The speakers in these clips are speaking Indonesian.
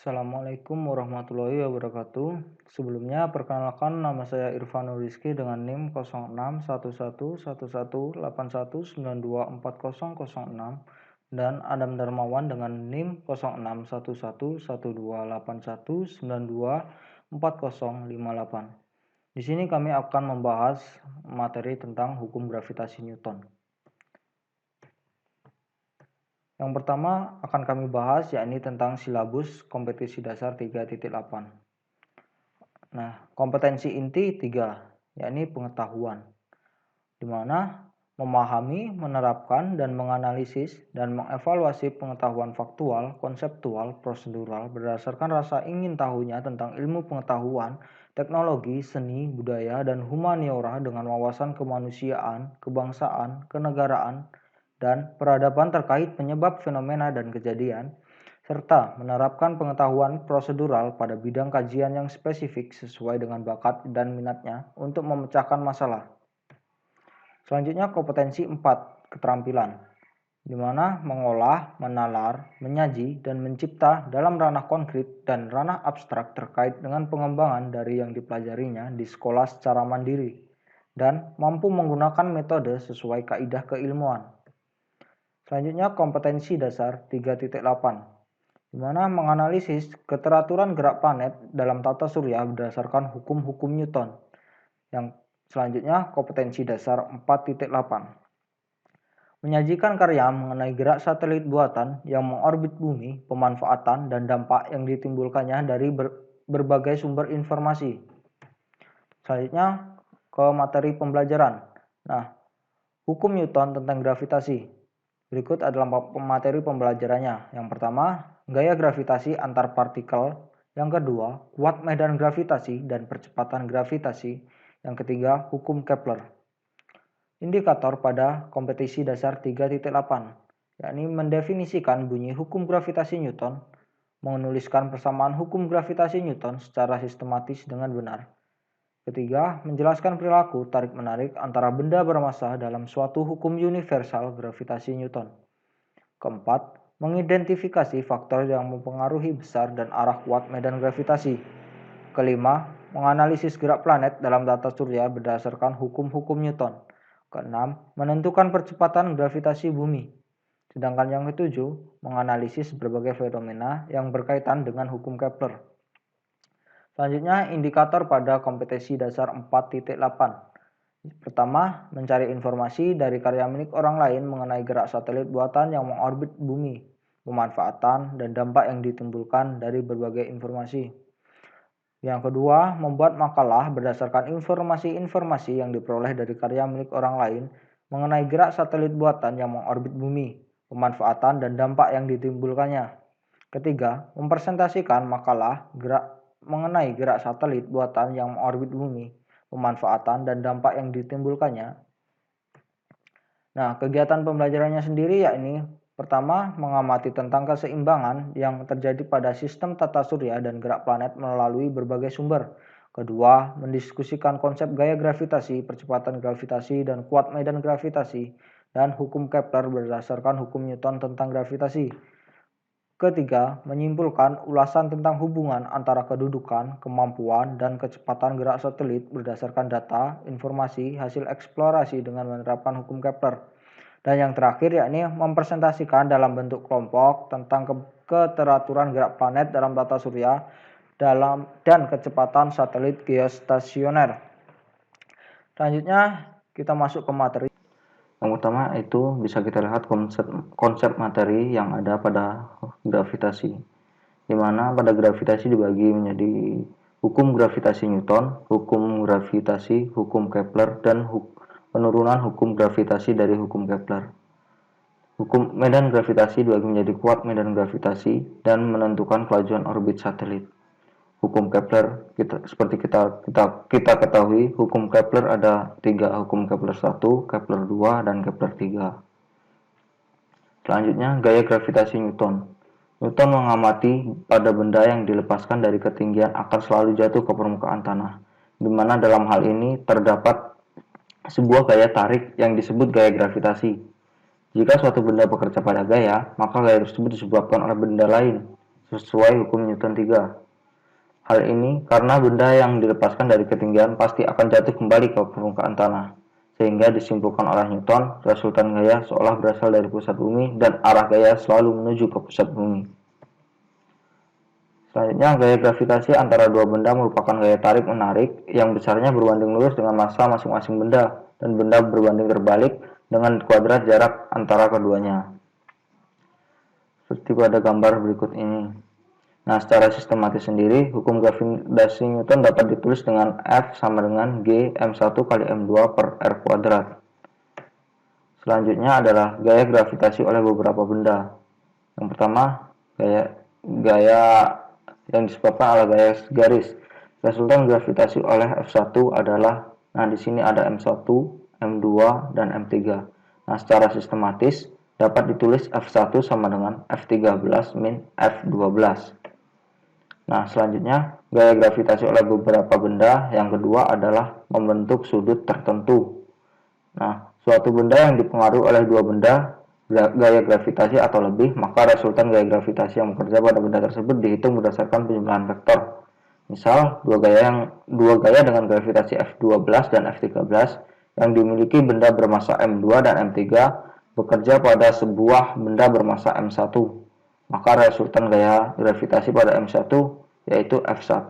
Assalamualaikum warahmatullahi wabarakatuh. Sebelumnya, perkenalkan nama saya Irfanul Rizky dengan NIM 0611118191924006 dan Adam Darmawan dengan NIM 06111181924058. Di sini kami akan membahas materi tentang hukum gravitasi Newton. Yang pertama akan kami bahas yakni tentang silabus kompetisi dasar 3.8. Nah, kompetensi inti 3, yakni pengetahuan, di mana memahami, menerapkan, dan menganalisis dan mengevaluasi pengetahuan faktual, konseptual, prosedural berdasarkan rasa ingin tahunya tentang ilmu pengetahuan, teknologi, seni, budaya, dan humaniora dengan wawasan kemanusiaan, kebangsaan, kenegaraan, dan peradaban terkait penyebab fenomena dan kejadian, serta menerapkan pengetahuan prosedural pada bidang kajian yang spesifik sesuai dengan bakat dan minatnya untuk memecahkan masalah. Selanjutnya kompetensi 4, keterampilan, di mana mengolah, menalar, menyaji, dan mencipta dalam ranah konkret dan ranah abstrak terkait dengan pengembangan dari yang dipelajarinya di sekolah secara mandiri, dan mampu menggunakan metode sesuai kaidah keilmuan. Selanjutnya kompetensi dasar 3.8, di mana menganalisis keteraturan gerak planet dalam tata surya berdasarkan hukum-hukum Newton. Yang selanjutnya kompetensi dasar 4.8, menyajikan karya mengenai gerak satelit buatan yang mengorbit bumi, pemanfaatan dan dampak yang ditimbulkannya dari berbagai sumber informasi. Selanjutnya ke materi pembelajaran. Nah, hukum Newton tentang gravitasi. Berikut adalah materi pembelajarannya. Yang pertama, gaya gravitasi antar partikel. Yang kedua, kuat medan gravitasi dan percepatan gravitasi. Yang ketiga, hukum Kepler. Indikator pada kompetisi dasar 3.8, yakni mendefinisikan bunyi hukum gravitasi Newton, menuliskan persamaan hukum gravitasi Newton secara sistematis dengan benar. Ketiga, menjelaskan perilaku tarik-menarik antara benda bermassa dalam suatu hukum universal gravitasi Newton. Keempat, mengidentifikasi faktor yang mempengaruhi besar dan arah kuat medan gravitasi. Kelima, menganalisis gerak planet dalam tata surya berdasarkan hukum-hukum Newton. Keenam, menentukan percepatan gravitasi bumi. Sedangkan yang ketujuh, menganalisis berbagai fenomena yang berkaitan dengan hukum Kepler. Selanjutnya, indikator pada kompetensi dasar 4.8. Pertama, mencari informasi dari karya milik orang lain mengenai gerak satelit buatan yang mengorbit bumi, pemanfaatan, dan dampak yang ditimbulkan dari berbagai informasi. Yang kedua, membuat makalah berdasarkan informasi-informasi yang diperoleh dari karya milik orang lain mengenai gerak satelit buatan yang mengorbit bumi, pemanfaatan, dan dampak yang ditimbulkannya. Ketiga, mempresentasikan makalah mengenai gerak satelit buatan yang mengorbit bumi, pemanfaatan, dan dampak yang ditimbulkannya. Nah, kegiatan pembelajarannya sendiri yakni pertama, mengamati tentang keseimbangan yang terjadi pada sistem tata surya dan gerak planet melalui berbagai sumber. Kedua, mendiskusikan konsep gaya gravitasi, percepatan gravitasi, dan kuat medan gravitasi, dan hukum Kepler berdasarkan hukum Newton tentang gravitasi. Ketiga, menyimpulkan ulasan tentang hubungan antara kedudukan, kemampuan, dan kecepatan gerak satelit berdasarkan data, informasi, hasil eksplorasi dengan menerapkan hukum Kepler. Dan yang terakhir yakni mempresentasikan dalam bentuk kelompok tentang keteraturan gerak planet dalam tata surya dan kecepatan satelit geostasioner. Selanjutnya kita masuk ke materi. Yang pertama itu bisa kita lihat konsep materi yang ada pada gravitasi, di mana pada gravitasi dibagi menjadi hukum gravitasi Newton, hukum gravitasi, hukum Kepler, dan penurunan hukum gravitasi dari hukum Kepler. Hukum medan gravitasi dibagi menjadi kuat medan gravitasi dan menentukan kelajuan orbit satelit. Hukum Kepler, seperti kita ketahui, hukum Kepler ada 3, hukum Kepler 1, Kepler 2, dan Kepler 3. Selanjutnya, gaya gravitasi Newton. Newton mengamati pada benda yang dilepaskan dari ketinggian akan selalu jatuh ke permukaan tanah, di mana dalam hal ini terdapat sebuah gaya tarik yang disebut gaya gravitasi. Jika suatu benda bekerja pada gaya, maka gaya tersebut disebabkan oleh benda lain, sesuai hukum Newton 3. Hal ini karena benda yang dilepaskan dari ketinggian pasti akan jatuh kembali ke permukaan tanah, sehingga disimpulkan oleh Newton, resultan gaya seolah berasal dari pusat bumi dan arah gaya selalu menuju ke pusat bumi. Selanjutnya, gaya gravitasi antara dua benda merupakan gaya tarik-menarik yang besarnya berbanding lurus dengan massa masing-masing benda, dan benda berbanding terbalik dengan kuadrat jarak antara keduanya. Seperti pada gambar berikut ini. Nah, secara sistematis sendiri, hukum gravitasi Newton dapat ditulis dengan F sama dengan G M1 kali M2 per R kuadrat. Selanjutnya adalah gaya gravitasi oleh beberapa benda. Yang pertama, gaya yang disebabkan oleh gaya garis. Resultan gravitasi oleh F1 adalah, nah di sini ada M1, M2, dan M3. Nah, secara sistematis dapat ditulis F1 sama dengan F13 min F12. Nah, selanjutnya gaya gravitasi oleh beberapa benda yang kedua adalah membentuk sudut tertentu. Nah, suatu benda yang dipengaruhi oleh dua benda gaya gravitasi atau lebih, maka resultan gaya gravitasi yang bekerja pada benda tersebut dihitung berdasarkan penjumlahan vektor. Misal, dua gaya dengan gravitasi F12 dan F13 yang dimiliki benda bermassa M2 dan M3 bekerja pada sebuah benda bermassa M1. Maka resultan gaya gravitasi pada M1 yaitu F1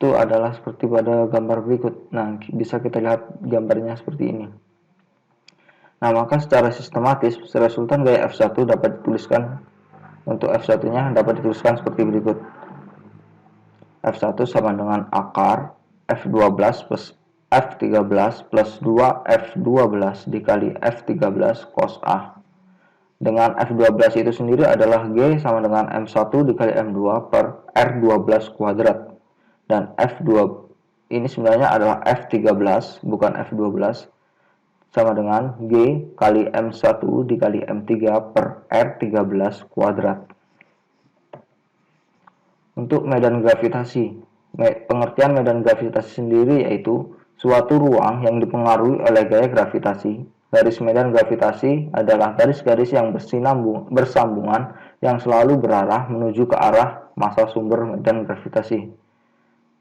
itu adalah seperti pada gambar berikut. Nah, bisa kita lihat gambarnya seperti ini. Nah, maka secara sistematis resultan gaya F1 dapat dituliskan, untuk F1-nya dapat dituliskan seperti berikut. F1 sama dengan akar F12 plus F13 plus 2 F12 dikali F13 cos A. Dengan F12 itu sendiri adalah G sama dengan M1 dikali M2 per R12 kuadrat. Dan F2 ini sebenarnya adalah F13 bukan F12 sama dengan G kali M1 dikali M3 per R13 kuadrat. Untuk medan gravitasi, pengertian medan gravitasi sendiri yaitu suatu ruang yang dipengaruhi oleh gaya gravitasi. Garis medan gravitasi adalah garis-garis yang bersambungan yang selalu berarah menuju ke arah massa sumber medan gravitasi.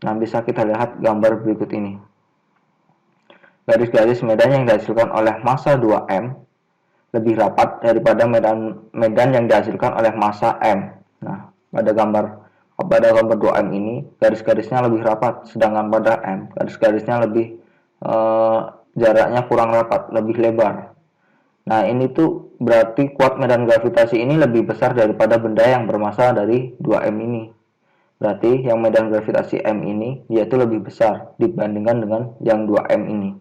Nah, bisa kita lihat gambar berikut ini. Garis-garis medan yang dihasilkan oleh massa 2M lebih rapat daripada medan yang dihasilkan oleh massa M. Nah, pada gambar 2M ini garis-garisnya lebih rapat, sedangkan pada M garis-garisnya lebih jaraknya kurang rapat, lebih lebar. Nah, ini tuh berarti kuat medan gravitasi ini lebih besar daripada benda yang bermassa dari 2M ini. Berarti yang medan gravitasi M ini yaitu lebih besar dibandingkan dengan yang 2M ini.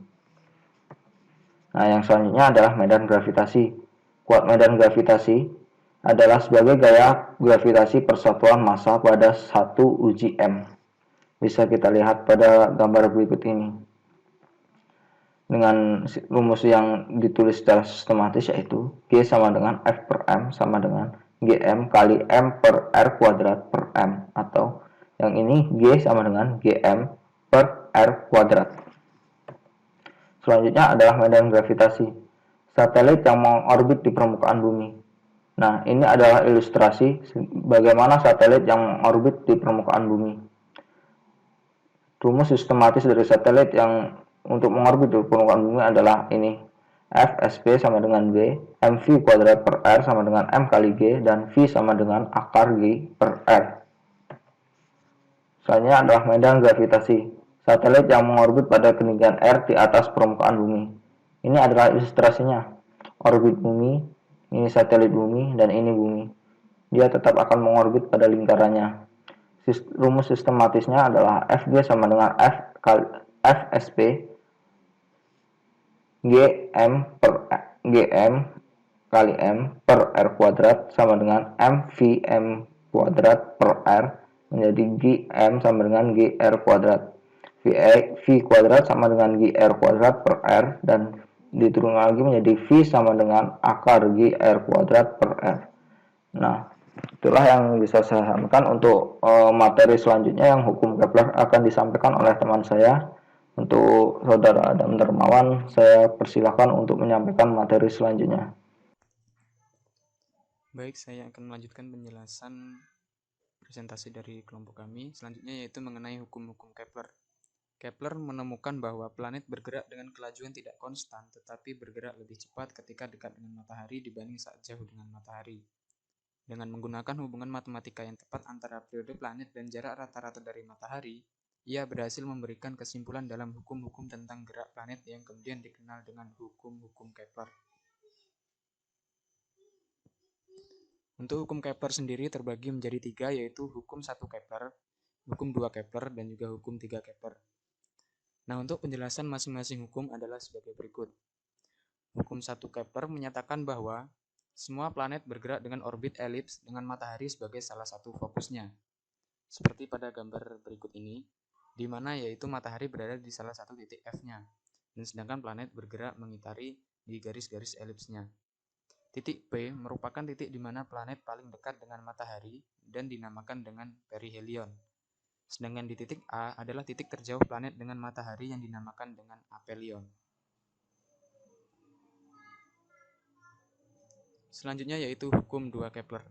Nah, yang selanjutnya adalah medan gravitasi. Kuat medan gravitasi adalah sebagai gaya gravitasi persatuan massa pada 1 uji M. Bisa kita lihat pada gambar berikut ini. Dengan rumus yang ditulis secara sistematis yaitu G sama dengan F per M sama dengan Gm kali M per R kuadrat per M, atau yang ini G sama dengan Gm per R kuadrat. Selanjutnya adalah medan gravitasi satelit yang mengorbit di permukaan bumi. Nah, ini adalah ilustrasi bagaimana satelit yang mengorbit di permukaan bumi. Rumus sistematis dari satelit yang untuk mengorbit di permukaan bumi adalah ini. Fsp sama dengan B, mv kuadrat per R sama dengan M kali G, dan V sama dengan akar G per R. Selanjutnya adalah medan gravitasi satelit yang mengorbit pada ketinggian R di atas permukaan bumi. Ini adalah ilustrasinya. Orbit bumi, ini satelit bumi, dan ini bumi. Dia tetap akan mengorbit pada lingkarannya. Rumus sistematisnya adalah Fg sama dengan Fsp Gm kali M per R kuadrat sama dengan mvm kuadrat per R menjadi Gm sama dengan Gr kuadrat. V kuadrat sama dengan Gr kuadrat per R, dan diturunkan lagi menjadi V sama dengan akar Gr kuadrat per R. Nah, itulah yang bisa saya sampaikan. Untuk materi selanjutnya yang hukum Kepler akan disampaikan oleh teman saya. Untuk saudara Adam Dermawan, saya persilahkan untuk menyampaikan materi selanjutnya. Baik, saya akan melanjutkan penjelasan presentasi dari kelompok kami. Selanjutnya yaitu mengenai hukum-hukum Kepler. Kepler menemukan bahwa planet bergerak dengan kelajuan tidak konstan, tetapi bergerak lebih cepat ketika dekat dengan matahari dibanding saat jauh dengan matahari. Dengan menggunakan hubungan matematika yang tepat antara periode planet dan jarak rata-rata dari matahari, ia berhasil memberikan kesimpulan dalam hukum-hukum tentang gerak planet yang kemudian dikenal dengan hukum-hukum Kepler. Untuk hukum Kepler sendiri terbagi menjadi tiga, yaitu hukum 1 Kepler, hukum 2 Kepler, dan juga hukum 3 Kepler. Nah, untuk penjelasan masing-masing hukum adalah sebagai berikut. Hukum 1 Kepler menyatakan bahwa semua planet bergerak dengan orbit elips dengan matahari sebagai salah satu fokusnya. Seperti pada gambar berikut ini, di mana yaitu matahari berada di salah satu titik F-nya, dan sedangkan planet bergerak mengitari di garis-garis elipsnya. Titik P merupakan titik di mana planet paling dekat dengan matahari dan dinamakan dengan perihelion. Sedangkan di titik A adalah titik terjauh planet dengan matahari yang dinamakan dengan aphelion. Selanjutnya yaitu hukum 2 Kepler.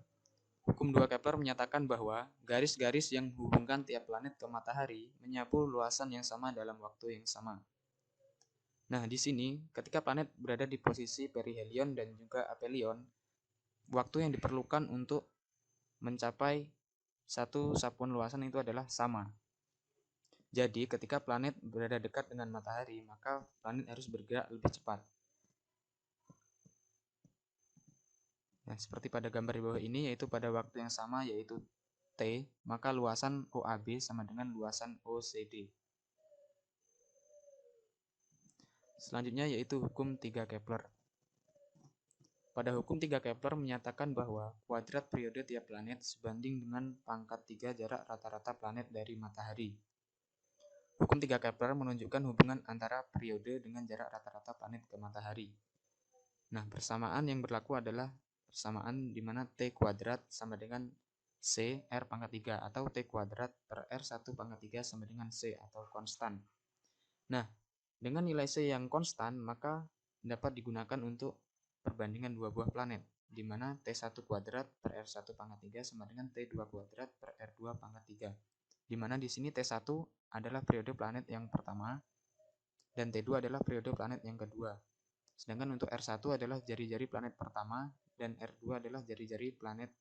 Hukum 2 Kepler menyatakan bahwa garis-garis yang menghubungkan tiap planet ke matahari menyapu luasan yang sama dalam waktu yang sama. Nah, di sini ketika planet berada di posisi perihelion dan juga aphelion, waktu yang diperlukan untuk mencapai satu sapuan luasan itu adalah sama. Jadi, ketika planet berada dekat dengan matahari, maka planet harus bergerak lebih cepat. Nah, seperti pada gambar di bawah ini, yaitu pada waktu yang sama, yaitu T, maka luasan OAB sama dengan luasan OCD. Selanjutnya yaitu hukum 3 Kepler. Pada hukum 3 Kepler menyatakan bahwa kuadrat periode tiap planet sebanding dengan pangkat 3 jarak rata-rata planet dari matahari. Hukum 3 Kepler menunjukkan hubungan antara periode dengan jarak rata-rata planet ke matahari. Nah, persamaan yang berlaku adalah persamaan di mana T kuadrat sama dengan C R pangkat 3 atau T kuadrat per R1 pangkat 3 sama dengan C atau konstan. Nah, dengan nilai C yang konstan, maka dapat digunakan untuk perbandingan dua buah planet, di mana T1 kuadrat per R1 pangkat 3 sama dengan T2 kuadrat per R2 pangkat 3. Di mana di sini T1 adalah periode planet yang pertama, dan T2 adalah periode planet yang kedua. Sedangkan untuk R1 adalah jari-jari planet pertama, dan R2 adalah jari-jari planet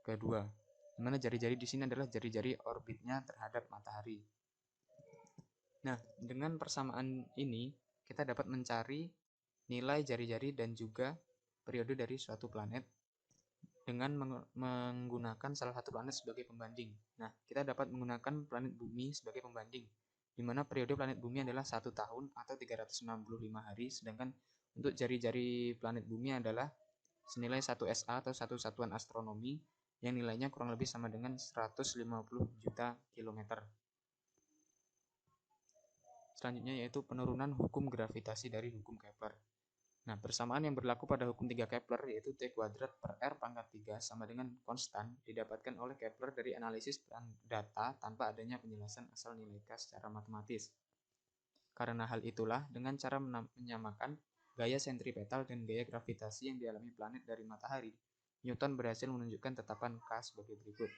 kedua. Di mana jari-jari di sini adalah jari-jari orbitnya terhadap matahari. Nah, dengan persamaan ini, kita dapat mencari nilai jari-jari dan juga periode dari suatu planet dengan menggunakan salah satu planet sebagai pembanding. Nah, kita dapat menggunakan planet bumi sebagai pembanding, di mana periode planet bumi adalah 1 tahun atau 365 hari, sedangkan untuk jari-jari planet bumi adalah senilai 1 SA atau 1 satuan astronomi yang nilainya kurang lebih sama dengan 150 juta kilometer. Selanjutnya yaitu penurunan hukum gravitasi dari hukum Kepler. Nah, persamaan yang berlaku pada hukum 3 Kepler yaitu T kuadrat per R pangkat 3 sama dengan konstan didapatkan oleh Kepler dari analisis data tanpa adanya penjelasan asal nilai K secara matematis. Karena hal itulah, dengan cara menyamakan gaya sentripetal dan gaya gravitasi yang dialami planet dari matahari, Newton berhasil menunjukkan tetapan K sebagai berikut,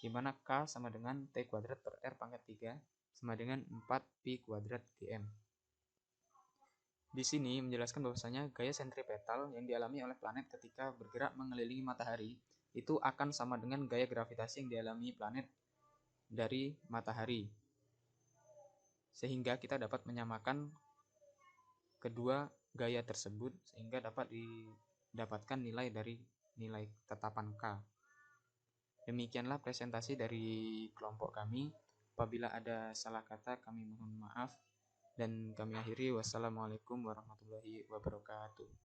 di mana K sama dengan T kuadrat per R pangkat 3 sama dengan 4 pi kuadrat gm. Di sini menjelaskan bahwasanya gaya sentripetal yang dialami oleh planet ketika bergerak mengelilingi matahari itu akan sama dengan gaya gravitasi yang dialami planet dari matahari. Sehingga kita dapat menyamakan kedua gaya tersebut sehingga dapat didapatkan nilai dari nilai tetapan K. Demikianlah presentasi dari kelompok kami. Apabila ada salah kata, kami mohon maaf. Dan kami akhiri, wassalamualaikum warahmatullahi wabarakatuh.